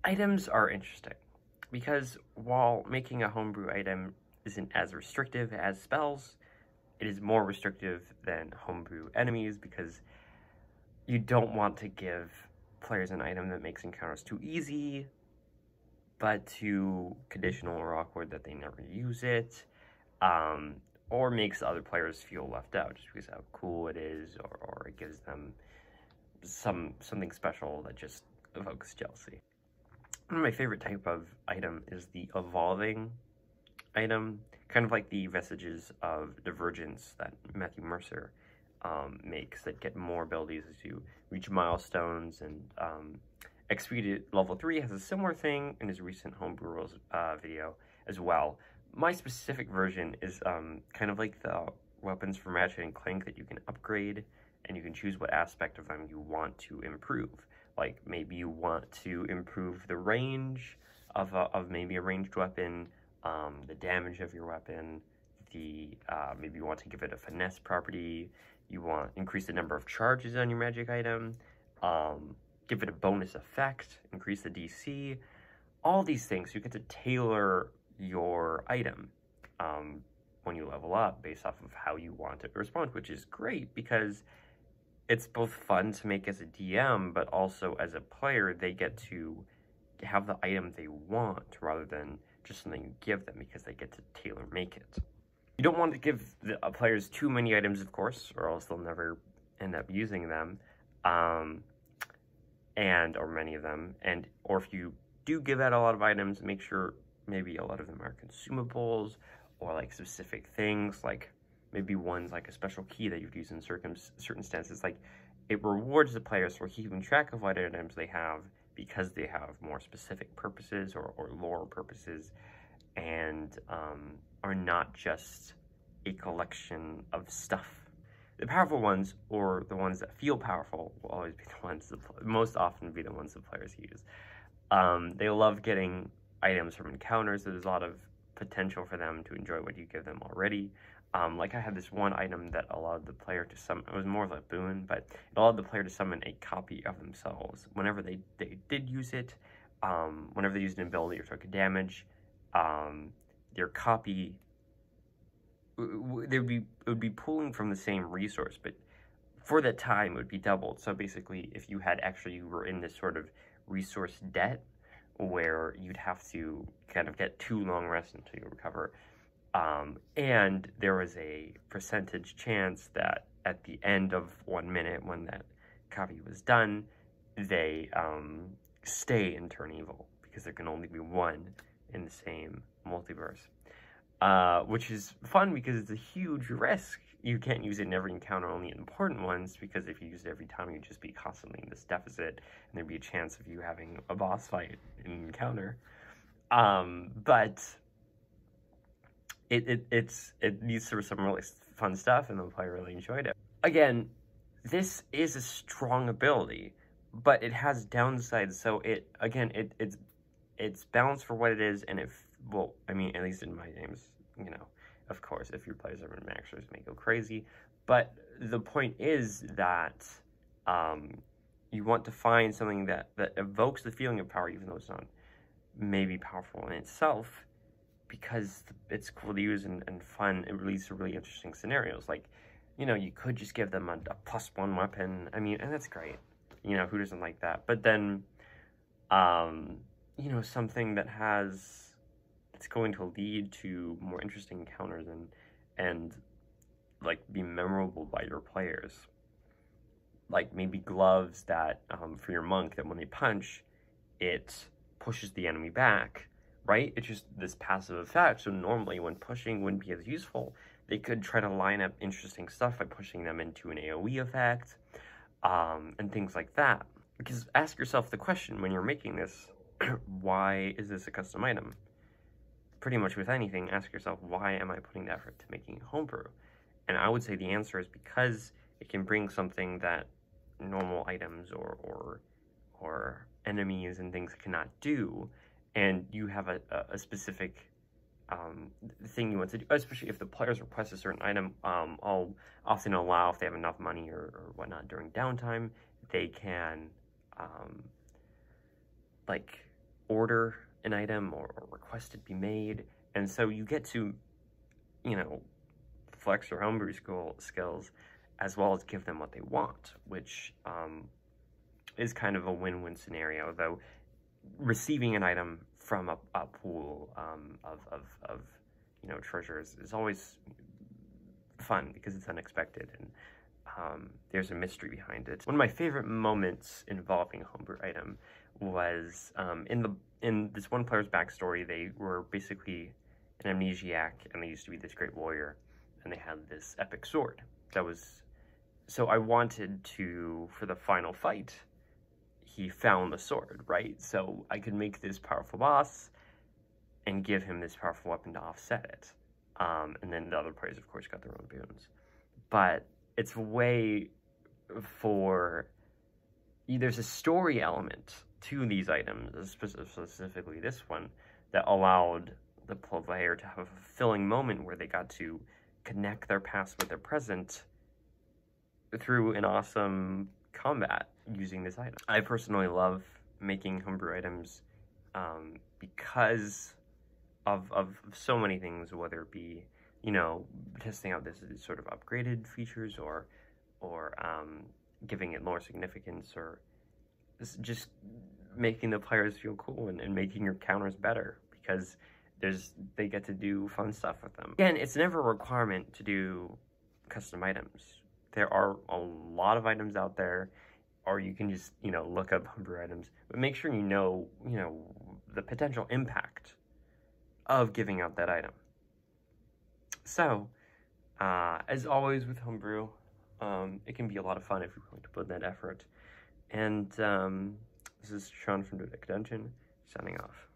Items are interesting because while making a homebrew item isn't as restrictive as spells, it is more restrictive than homebrew enemies because you don't want to give players an item that makes encounters too easy, but too conditional or awkward that they never use it, or makes other players feel left out just because of how cool it is, or it gives them something special that just evokes jealousy. One of my favorite type of item is the evolving item, kind of like the Vestiges of Divergence that Matthew Mercer makes, that get more abilities as you reach milestones. And Expedia Level 3 has a similar thing in his recent Homebrew Rules video as well. My specific version is kind of like the weapons for Ratchet and Clank that you can upgrade, and you can choose what aspect of them you want to improve. Like maybe you want to improve the range of maybe a ranged weapon, the damage of your weapon, maybe you want to give it a finesse property, you want increase the number of charges on your magic item, give it a bonus effect, increase the DC, all these things. You get to tailor your item when you level up based off of how you want it to respond, which is great because it's both fun to make as a DM, but also as a player, they get to have the item they want rather than just something you give them because they get to tailor make it. You don't want to give the players too many items, of course, or else they'll never end up using them, or many of them. Or if you do give out a lot of items, make sure maybe a lot of them are consumables or like specific things, like maybe one's like a special key that you'd use in certain circumstances. Like it rewards the players for keeping track of what items they have because they have more specific purposes or lore purposes, and are not just a collection of stuff. The powerful ones, or the ones that feel powerful, will always be the ones that most often be the ones that players use. They love getting items from encounters. There's a lot of potential for them to enjoy what you give them already. Like I had this one item that allowed the player to summon, it was more of a boon, but it allowed the player to summon a copy of themselves. Whenever they did use it, whenever they used an ability or took damage, their copy, it would be pulling from the same resource, but for that time it would be doubled. So basically, if you were in this sort of resource debt where you'd have to kind of get 2 long rests until you recover, and there was a percentage chance that at the end of 1 minute when that copy was done, they stay and turn evil because there can only be one in the same multiverse, which is fun because it's a huge risk. You can't use it in every encounter, only important ones, because if you use it every time, you'd just be constantly in this deficit, and there'd be a chance of you having a boss fight in an encounter. But it leads to some really fun stuff, and the player really enjoyed it. Again, this is a strong ability, but it has downsides. So it's balanced for what it is, and well, I mean, at least in my games, you know, of course, if your players are maxers, may go crazy. But the point is that you want to find something that evokes the feeling of power, even though it's not maybe powerful in itself, because it's cool to use and fun. It leads to really interesting scenarios. Like, you know, you could just give them a +1 weapon. I mean, and that's great. You know, who doesn't like that? But then, you know, something that it's going to lead to more interesting encounters and like be memorable by your players. Like maybe gloves that, for your monk, that when they punch, it pushes the enemy back, right? It's just this passive effect. So normally when pushing wouldn't be as useful. They could try to line up interesting stuff by pushing them into an AoE effect, and things like that. Because ask yourself the question when you're making this, why is this a custom item? Pretty much with anything, ask yourself, why am I putting the effort to making a homebrew? And I would say the answer is because it can bring something that normal items or enemies and things cannot do, and you have a specific thing you want to do, especially if the players request a certain item. I'll often allow, if they have enough money or whatnot during downtime, they can like order an item or request it be made. And so you get to, you know, flex your homebrew skills as well as give them what they want, which is kind of a win-win scenario, though receiving an item from a pool of you know, treasures is always fun because it's unexpected and there's a mystery behind it. One of my favorite moments involving a homebrew item was in this one player's backstory. They were basically an amnesiac, and they used to be this great warrior, and they had this epic sword that was, so I wanted to, for the final fight, he found the sword, right? So I could make this powerful boss and give him this powerful weapon to offset it. And then the other players, of course, got their own boons. But it's a way for, there's a story element to these items, specifically this one, that allowed the player to have a fulfilling moment where they got to connect their past with their present through an awesome combat using this item. I personally love making homebrew items because of so many things, whether it be, you know, testing out this sort of upgraded features or giving it more significance, or just making the players feel cool and making your counters better because they get to do fun stuff with them. Again, it's never a requirement to do custom items. There are a lot of items out there, or you can just, you know, look up homebrew items, but make sure you know the potential impact of giving out that item. So, as always with homebrew, it can be a lot of fun if you're willing to put in that effort. And this is Sean from Dodeck Dungeon, signing off.